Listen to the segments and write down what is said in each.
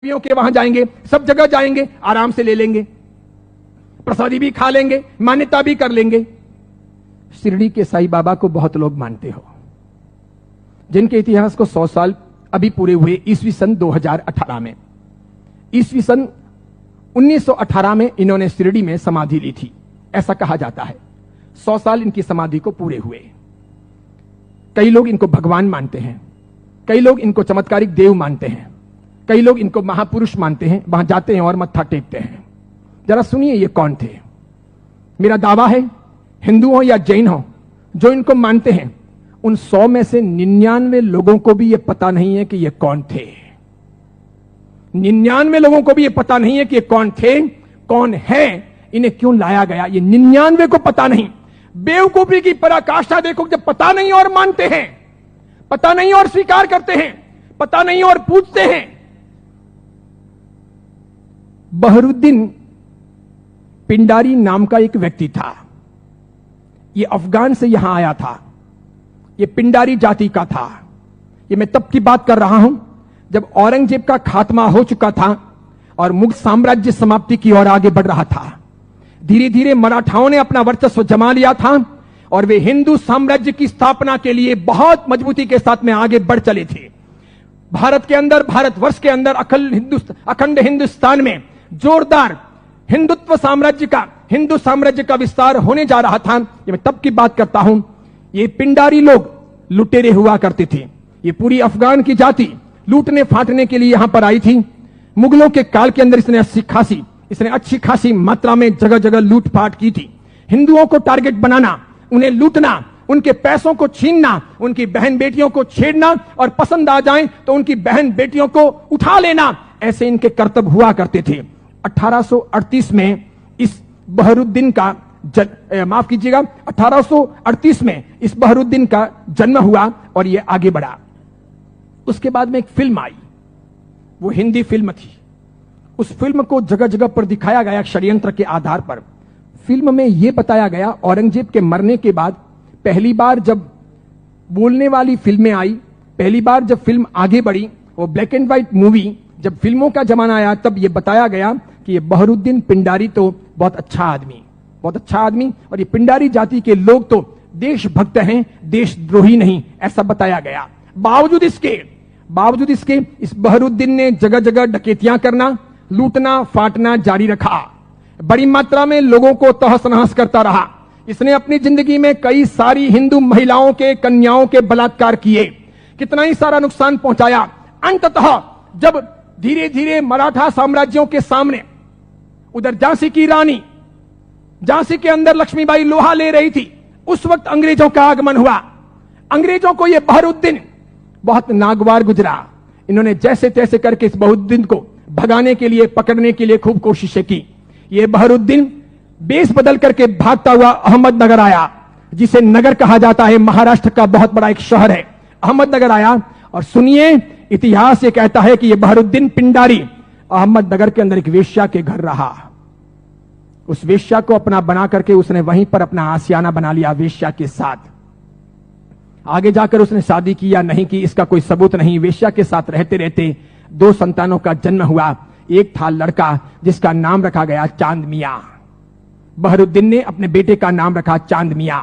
के वहां जाएंगे, सब जगह जाएंगे, आराम से ले लेंगे, प्रसादी भी खा लेंगे, मान्यता भी कर लेंगे। शिरडी के साईं बाबा को बहुत लोग मानते हो, जिनके इतिहास को 100 साल अभी पूरे हुए ईस्वी सन 2018 में। ईस्वी सन 1918 में इन्होंने शिरडी में समाधि ली थी, ऐसा कहा जाता है। 100 साल इनकी समाधि को पूरे हुए। कई लोग इनको भगवान मानते हैं, कई लोग इनको चमत्कारिक देव मानते हैं, कई लोग इनको महापुरुष मानते हैं। वहां जाते हैं और मत्था टेकते हैं। जरा सुनिए ये कौन थे। मेरा दावा है, हिंदू हो या जैन हो, जो इनको मानते हैं, उन 100 में से 99 लोगों को भी यह पता नहीं है कि ये कौन थे। 99 लोगों को भी यह पता नहीं है कि ये कौन थे, कौन है, इन्हें क्यों लाया गया, ये 99 को पता नहीं। बेवकूफी की पराकाष्ठा देखो, जब पता नहीं और मानते हैं, पता नहीं और स्वीकार करते हैं, पता नहीं और पूछते हैं। बहरुद्दीन पिंडारी नाम का एक व्यक्ति था। यह अफगान से यहां आया था। यह पिंडारी जाति का था। यह मैं तब की बात कर रहा हूं जब औरंगजेब का खात्मा हो चुका था और मुगल साम्राज्य समाप्ति की ओर आगे बढ़ रहा था। धीरे धीरे मराठाओं ने अपना वर्चस्व जमा लिया था और वे हिंदू साम्राज्य की स्थापना के लिए बहुत मजबूती के साथ में आगे बढ़ चले थे। भारत के अंदर, भारतवर्ष के अंदर, अखंड हिंदुस्तान में जोरदार हिंदुत्व साम्राज्य का, हिंदू साम्राज्य का विस्तार होने जा रहा था। ये मैं तब की बात करता हूं। ये पिंडारी लोग लुटेरे हुआ करते थे। ये पूरी अफगान की जाति लूटने फाटने के लिए यहां पर आई थी। मुगलों के काल के अंदर इसने अच्छी खासी मात्रा में जगह जगह लूटपाट की थी। हिंदुओं को टारगेट बनाना, उन्हें लूटना, उनके पैसों को छीनना, उनकी बहन बेटियों को छेड़ना और पसंद आ जाए तो उनकी बहन बेटियों को उठा लेना, ऐसे इनके कर्तव्य हुआ करते थे। 1838 में इस बहरुद्दीन का माफ कीजिएगा, 1838 में इस बहरुद्दीन का जन्म हुआ और यह आगे बढ़ा। उसके बाद में एक फिल्म आई, वो हिंदी फिल्म थी। उस फिल्म को जगह जगह पर दिखाया गया षड्यंत्र के आधार पर। फिल्म में यह बताया गया, औरंगजेब के मरने के बाद पहली बार जब बोलने वाली फिल्में आई, पहली बार जब फिल्म आगे बढ़ी, वो ब्लैक एंड व्हाइट मूवी, जब फिल्मों का जमाना आया, तब यह बताया गया कि ये बहरुद्दीन पिंडारी तो बहुत अच्छा आदमी और ये पिंडारी जाति के लोग तो देशभक्त हैं, देशद्रोही नहीं, ऐसा बताया गया। बावजूद इसके इस बहरुद्दीन ने जगह जगह डकैतियां करना, लूटना फाटना जारी रखा। बड़ी मात्रा में लोगों को तहस नहस करता रहा। इसने अपनी जिंदगी में कई सारी हिंदू महिलाओं के, कन्याओं के बलात्कार किए, कितना ही सारा नुकसान पहुंचाया। अंततः जब धीरे धीरे मराठा साम्राज्यों के सामने, उधर झांसी की रानी, झांसी के अंदर लक्ष्मीबाई लोहा ले रही थी, उस वक्त अंग्रेजों का आगमन हुआ। अंग्रेजों को यह बहरुद्दीन बहुत नागवार गुजरा। इन्होंने जैसे तैसे करके इस बहरुद्दीन को भगाने के लिए, पकड़ने के लिए खूब कोशिशें की। यह बहरुद्दीन बेस बदल करके भागता हुआ अहमदनगर आया, जिसे नगर कहा जाता है, महाराष्ट्र का बहुत बड़ा एक शहर है। अहमदनगर आया और सुनिए, इतिहास ये कहता है कि यह बहरुद्दीन पिंडारी अहमदनगर के अंदर एक वेश्या के घर रहा। उस वेश्या को अपना बना करके उसने वहीं पर अपना आशियाना बना लिया वेश्या के साथ। आगे जाकर उसने शादी की या नहीं की, इसका कोई सबूत नहीं। वेश्या के साथ रहते रहते 2 संतानों का जन्म हुआ। एक था लड़का जिसका नाम रखा गया चांद मियां। बहरुद्दीन ने अपने बेटे का नाम रखा चांद मियां।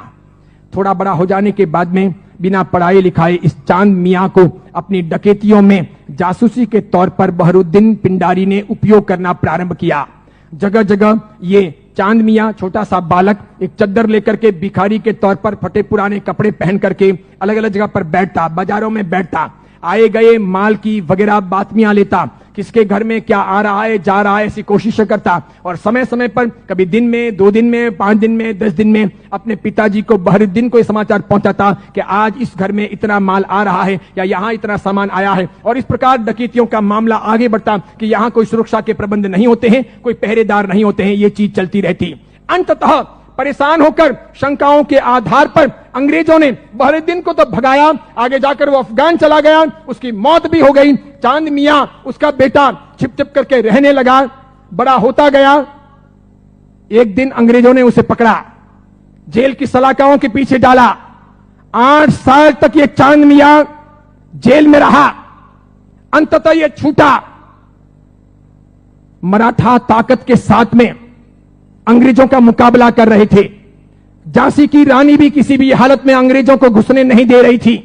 थोड़ा बड़ा हो जाने के बाद में बिना पढ़ाई लिखाए इस चांद मियां को अपनी डकैतियों में जासूसी के तौर पर बहरुद्दीन पिंडारी ने उपयोग करना प्रारंभ किया। जगह जगह ये चांद मियां, छोटा सा बालक, एक चद्दर लेकर के भिखारी के तौर पर फटे पुराने कपड़े पहन करके अलग अलग जगह पर बैठता, बाजारों में बैठता, आए गए माल की वगैरह बातमियां लेता, किसके घर में क्या आ रहा है, जा रहा है, ऐसी कोशिश करता। और समय समय पर कभी दिन में, 2 दिन में, 5 दिन में, 10 दिन में अपने पिताजी को, बहरुद्दीन को समाचार पहुंचाता कि आज इस घर में इतना माल आ रहा है या यहां इतना सामान आया है। और इस प्रकार डकैतियों का मामला आगे बढ़ता कि यहां कोई सुरक्षा के प्रबंध नहीं होते हैं, कोई पहरेदार नहीं होते हैं, ये चीज चलती रहती। अंततः परेशान होकर शंकाओं के आधार पर अंग्रेजों ने बहरुद्दीन को तो भगाया, आगे जाकर वो अफगान चला गया, उसकी मौत भी हो गई। चांद मियां, उसका बेटा, छिप छिप करके रहने लगा, बड़ा होता गया। एक दिन अंग्रेजों ने उसे पकड़ा, जेल की सलाखाओं के पीछे डाला। 8 साल तक ये चांद मियां जेल में रहा। अंततः ये छूटा। मराठा ताकत के साथ में अंग्रेजों का मुकाबला कर रहे थे। झांसी की रानी भी किसी भी हालत में अंग्रेजों को घुसने नहीं दे रही थी।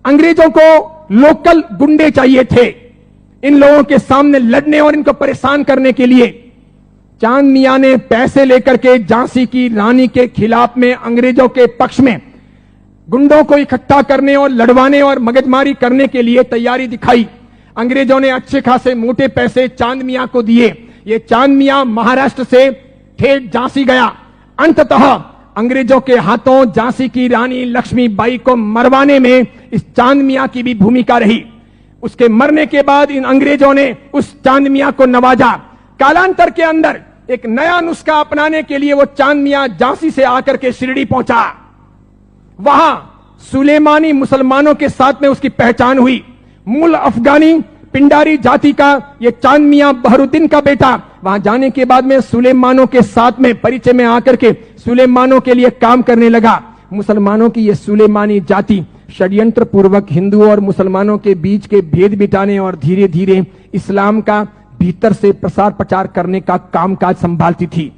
अंग्रेजों को लोकल गुंडे चाहिए थे इन लोगों के सामने लड़ने और इनको परेशान करने के लिए। चांद मियां ने पैसे लेकर के झांसी की रानी के खिलाफ में अंग्रेजों के पक्ष में गुंडों को इकट्ठा करने और लड़वाने और मगजमारी करने के लिए तैयारी दिखाई। अंग्रेजों ने अच्छे खासे मोटे पैसे चांद मियां को दिए। ये चांद मियां महाराष्ट्र से ठेठ झांसी गया। अंततः अंग्रेजों के हाथों झांसी की रानी लक्ष्मीबाई को मरवाने में इस चांद मियां की भी भूमिका रही। उसके मरने के बाद इन अंग्रेजों ने उस चांद मियां को नवाजा। कालांतर के अंदर एक नया नुस्खा अपनाने के लिए वो चांद मियां झांसी से आकर के शिरडी पहुंचा। वहां सुलेमानी मुसलमानों के साथ में उसकी पहचान हुई। मूल अफगानी पिंडारी जाति का ये चांद मियां बहरुद्दीन का बेटा वहां जाने के बाद में सुलेमानों के साथ में परिचय में आकर के सुलेमानों के लिए काम करने लगा। मुसलमानों की ये सुलेमानी जाति षड्यंत्र पूर्वक हिंदुओं और मुसलमानों के बीच के भेद मिटाने और धीरे धीरे इस्लाम का भीतर से प्रसार प्रचार करने का कामकाज संभालती थी।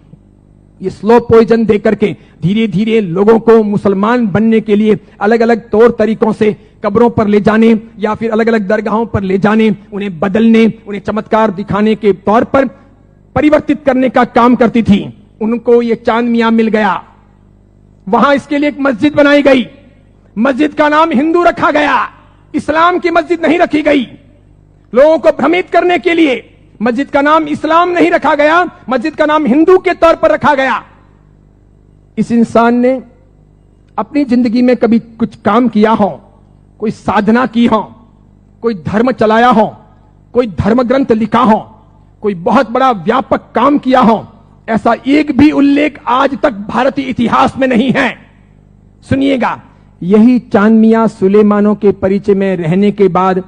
ये स्लो पॉइजन देकर के धीरे धीरे लोगों को मुसलमान बनने के लिए अलग अलग तौर तरीकों से कब्रों पर ले जाने या फिर अलग अलग दरगाहों पर ले जाने, उन्हें बदलने, उन्हें चमत्कार दिखाने के तौर पर परिवर्तित करने का काम करती थी। उनको ये चांद मियां मिल गया। वहां इसके लिए एक मस्जिद बनाई गई। मस्जिद का नाम हिंदू रखा गया, इस्लाम की मस्जिद नहीं रखी गई। लोगों को भ्रमित करने के लिए मस्जिद का नाम इस्लाम नहीं रखा गया, मस्जिद का नाम हिंदू के तौर पर रखा गया। इस इंसान ने अपनी जिंदगी में कभी कुछ काम किया हो, कोई साधना की हो, कोई धर्म चलाया हो, कोई धर्म ग्रंथ लिखा हो, कोई बहुत बड़ा व्यापक काम किया हो, ऐसा एक भी उल्लेख आज तक भारतीय इतिहास में नहीं है। सुनिएगा, यही चांद मियां सुलेमानों के परिचय में रहने के बाद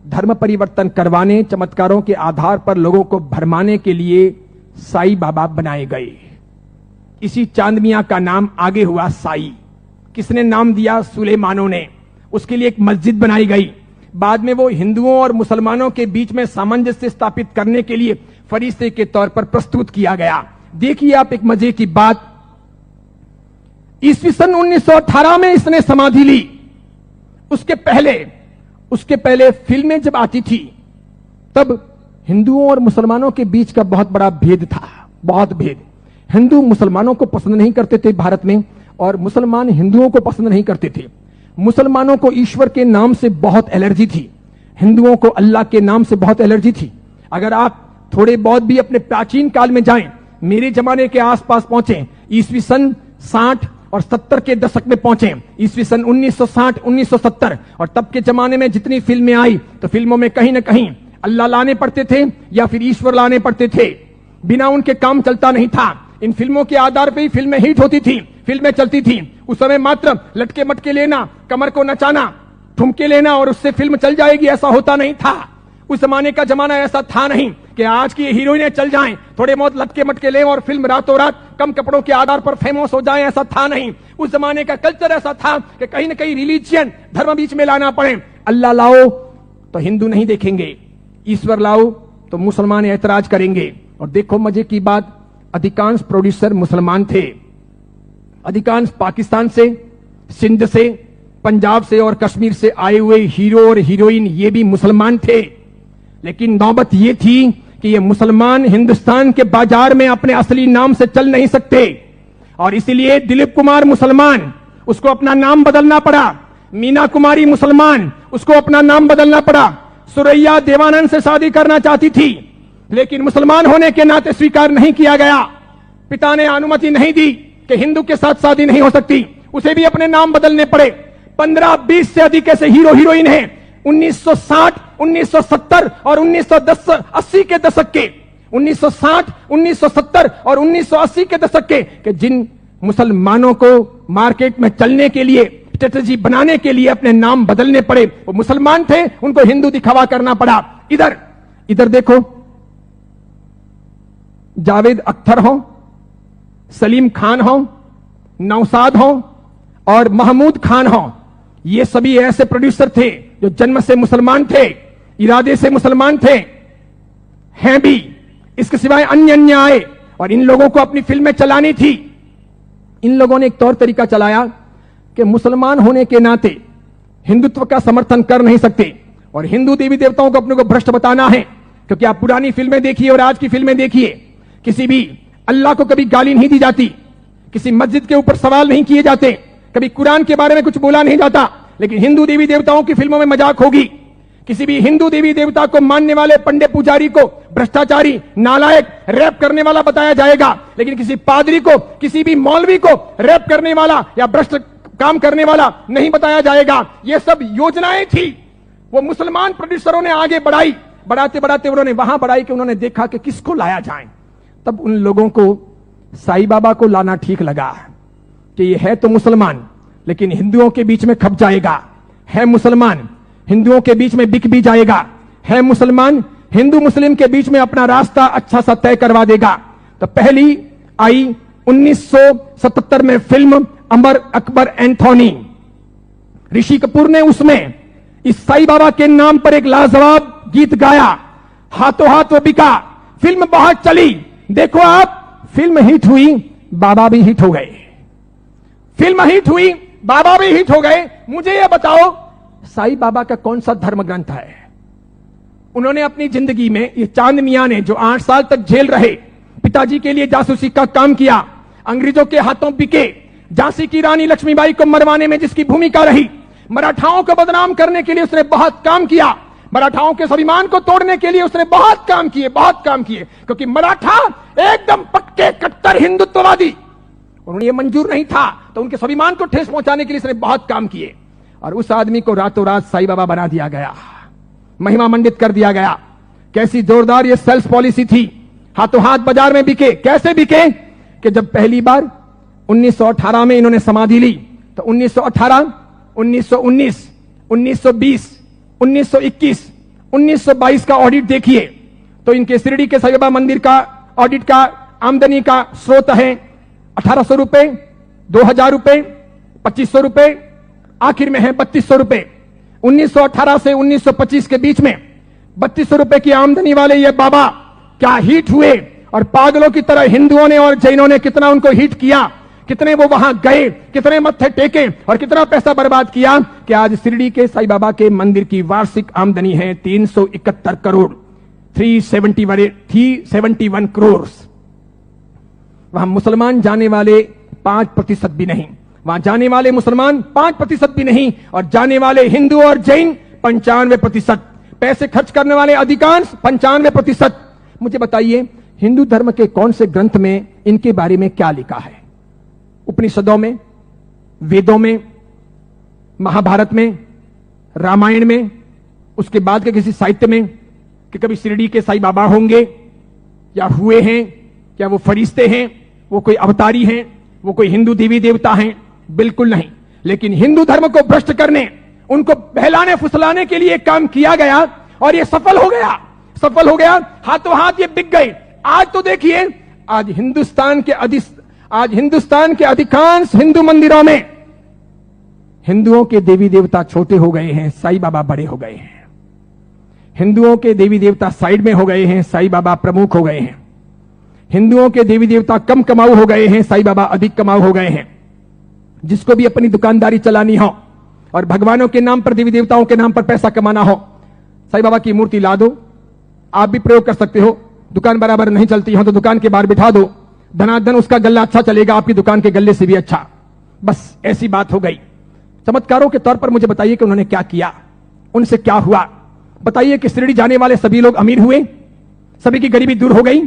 धर्म परिवर्तन करवाने, चमत्कारों के आधार पर लोगों को भरमाने के लिए साई बाबा बनाए गए। इसी चांद मियां का नाम आगे हुआ साई। किसने नाम दिया? सुलेमानों ने। उसके लिए एक मस्जिद बनाई गई। बाद में वो हिंदुओं और मुसलमानों के बीच में सामंजस्य स्थापित करने के लिए फरिश्ते के तौर पर प्रस्तुत किया गया। देखिए आप एक मजे की बात, ईस्वी सन 1918 में इसने समाधि ली। उसके पहले फिल्में जब आती थी तब हिंदुओं और मुसलमानों के बीच का बहुत बड़ा भेद था, बहुत भेद। हिंदू मुसलमानों को पसंद नहीं करते थे भारत में, और मुसलमान हिंदुओं को पसंद नहीं करते थे। मुसलमानों को ईश्वर के नाम से बहुत एलर्जी थी, हिंदुओं को अल्लाह के नाम से बहुत एलर्जी थी। अगर आप थोड़े बहुत भी अपने प्राचीन काल में जाएं, मेरे जमाने के आसपास पहुंचे, ईस्वी सन 60 और 70 के दशक में पहुंचे, ईस्वी सन 1960 1970, और तब के जमाने में जितनी फिल्में आई तो फिल्मों में कहीं ना कहीं अल्लाह लाने पड़ते थे या फिर ईश्वर लाने पड़ते थे। बिना उनके काम चलता नहीं था। इन फिल्मों के आधार पर ही फिल्में हिट होती थी, फिल्में चलती थी। उस समय मात्र लटके मटके लेना, कमर को नचाना, ठुमके लेना और उससे फिल्म चल जाएगी, ऐसा होता नहीं था। उस जमाने का जमाना ऐसा था नहीं कि आज की हीरोइनें चल जाएं, थोड़े बहुत लटके मटके लें और फिल्म रातों रात कम कपड़ों के आधार पर फेमस हो जाएं, ऐसा था नहीं। उस जमाने का कल्चर ऐसा था कि कहीं ना कहीं रिलीजियन, धर्म बीच में लाना पड़े। अल्लाह लाओ तो हिंदू नहीं देखेंगे, ईश्वर लाओ तो मुसलमान ऐतराज करेंगे। और देखो मजे की बात, अधिकांश प्रोड्यूसर मुसलमान थे। अधिकांश पाकिस्तान से, सिंध से, पंजाब से और कश्मीर से आए हुए हीरो और हीरोइन ये भी मुसलमान थे। लेकिन नौबत ये थी कि ये मुसलमान हिंदुस्तान के बाजार में अपने असली नाम से चल नहीं सकते, और इसीलिए दिलीप कुमार मुसलमान, उसको अपना नाम बदलना पड़ा। मीना कुमारी मुसलमान, उसको अपना नाम बदलना पड़ा। सुरैया देवानंद से शादी करना चाहती थी, लेकिन मुसलमान होने के नाते स्वीकार नहीं किया गया। पिता ने अनुमति नहीं दी कि हिंदू के साथ शादी नहीं हो सकती, उसे भी अपने नाम बदलने पड़े। 15-20 से अधिक ऐसे हीरो हीरोइन हैं 1960, 1970 और 1980 के दशक के, 1960, 1970 और 1980 के दशक के जिन मुसलमानों को मार्केट में चलने के लिए, स्ट्रेटेजी बनाने के लिए अपने नाम बदलने पड़े। वो मुसलमान थे, उनको हिंदू दिखावा करना पड़ा। इधर देखो, जावेद अख्तर हो, सलीम खान हो, नौशाद हो और महमूद खान हो, ये सभी ऐसे प्रोड्यूसर थे जो जन्म से मुसलमान थे, इरादे से मुसलमान थे, हैं भी। इसके सिवाय अन्य अन्य आए और इन लोगों को अपनी फिल्में चलानी थी। इन लोगों ने एक तौर तरीका चलाया कि मुसलमान होने के नाते हिंदुत्व का समर्थन कर नहीं सकते और हिंदू देवी देवताओं को अपने को भ्रष्ट बताना है, क्योंकि आप पुरानी फिल्में देखिए और आज की फिल्में देखिए, किसी भी अल्लाह को कभी गाली नहीं दी जाती, किसी मस्जिद के ऊपर सवाल नहीं किए जाते, कभी कुरान के बारे में कुछ बोला नहीं जाता। लेकिन हिंदू देवी देवताओं की फिल्मों में मजाक होगी। किसी भी हिंदू देवी देवता को मानने वाले पंडे पुजारी को भ्रष्टाचारी, नालायक, रैप करने वाला बताया जाएगा, लेकिन किसी पादरी को, किसी भी मौलवी को रैप करने वाला या भ्रष्ट काम करने वाला नहीं बताया जाएगा। ये सब योजनाएं थी, वो मुसलमान प्रोड्यूसरों ने आगे बढ़ाई। बढ़ाते बढ़ाते उन्होंने वहां बढ़ाई कि उन्होंने देखा कि किसको लाया जाए। तब उन लोगों को साईं बाबा को लाना ठीक लगा कि ये है तो मुसलमान, लेकिन हिंदुओं के बीच में खप जाएगा, है मुसलमान, हिंदुओं के बीच में बिक भी जाएगा, है मुसलमान, हिंदू मुस्लिम के बीच में अपना रास्ता अच्छा सा तय करवा देगा। तो पहली आई 1977 में फिल्म अमर अकबर एंथोनी। ऋषि कपूर ने उसमें इस साईं बाबा के नाम पर एक लाजवाब गीत गाया, हाथों हाथ वो बिका। फिल्म बहुत चली, देखो आप, फिल्म हिट हुई, बाबा भी हिट हो गए। फिल्म हिट हुई, बाबा भी हिट हो गए। मुझे यह बताओ, साईं बाबा का कौन सा धर्म ग्रंथ है? उन्होंने अपनी जिंदगी में, ये चांद मियां ने जो 8 साल तक जेल रहे, पिताजी के लिए जासूसी का काम किया, अंग्रेजों के हाथों बिके, झांसी की रानी लक्ष्मीबाई को मरवाने में जिसकी भूमिका रही, मराठाओं को बदनाम करने के लिए उसने बहुत काम किया, मराठाओं के स्वाभिमान को तोड़ने के लिए उसने बहुत काम किए, बहुत काम किए, क्योंकि मराठा एकदम पक्के कट्टर हिंदुत्ववादी, उन्हें यह मंजूर नहीं था, तो उनके स्वाभिमान को ठेस पहुंचाने के लिए उसने बहुत काम किए। और उस आदमी को रातों रात साईं बाबा बना दिया गया, महिमा मंडित कर दिया गया। कैसी जोरदार ये सेल्स पॉलिसी थी, हाथों हाथ बाजार में बिके। कैसे बिके कि जब पहली बार 1918 में इन्होंने समाधि ली, तो 1918, 1919, 1920, 1921, 1922 का ऑडिट देखिए, तो इनके शिरडी के साईं बाबा मंदिर का ऑडिट का आमदनी का स्रोत है 1800 रुपए, 2000 रुपए, 2500 रुपए, आखिर में है 3200 रुपए। 1918 से 1925 के बीच में 3200 रुपए की आमदनी वाले ये बाबा क्या हिट हुए, और पागलों की तरह हिंदुओं ने और जैनों ने कितना उनको हिट किया, कितने वो वहां गए, कितने मत्थे टेके और कितना पैसा बर्बाद किया कि आज शिरडी के साईं बाबा के मंदिर की वार्षिक आमदनी है 371 करोड़, 371 करोड़। वहां मुसलमान जाने वाले 5% भी नहीं, वहां जाने वाले मुसलमान 5% भी नहीं, और जाने वाले हिंदू और जैन 95%, पैसे खर्च करने वाले अधिकांश 95%। मुझे बताइए, हिंदू धर्म के कौन से ग्रंथ में इनके बारे में क्या लिखा है? उपनिषदों में, वेदों में, महाभारत में, रामायण में, उसके बाद के किसी साहित्य में कि कभी शिरडी के साईं बाबा होंगे या हुए हैं, क्या वो फरिश्ते हैं, वो कोई अवतारी हैं, वो कोई हिंदू देवी देवता हैं? बिल्कुल नहीं। लेकिन हिंदू धर्म को भ्रष्ट करने, उनको बहलाने फुसलाने के लिए काम किया गया और ये सफल हो गया, सफल हो गया। हाथों हाथ ये बिक गए। आज तो देखिए, आज हिंदुस्तान के अधिकांश हिंदू मंदिरों में हिंदुओं के देवी देवता छोटे हो गए हैं, साईं बाबा बड़े हो गए हैं। हिंदुओं के देवी देवता साइड में हो गए हैं, साईं बाबा प्रमुख हो गए हैं। हिंदुओं के देवी देवता कम कमाऊ हो गए हैं, साईं बाबा अधिक कमाऊ हो गए हैं। जिसको भी अपनी दुकानदारी चलानी हो और भगवानों के नाम पर, देवी देवताओं के नाम पर पैसा कमाना हो, साईं बाबा की मूर्ति ला दो। आप भी प्रयोग कर सकते हो। दुकान बराबर नहीं चलती हो तो दुकान के बाहर बिठा दो, धनाधन उसका गल्ला अच्छा चलेगा, आपकी दुकान के गल्ले से भी अच्छा। बस ऐसी बात हो गई। चमत्कारों के तौर पर मुझे बताइए कि उन्होंने क्या किया, उनसे क्या हुआ? बताइए कि शिरडी जाने वाले सभी लोग अमीर हुए, सभी की गरीबी दूर हो गई?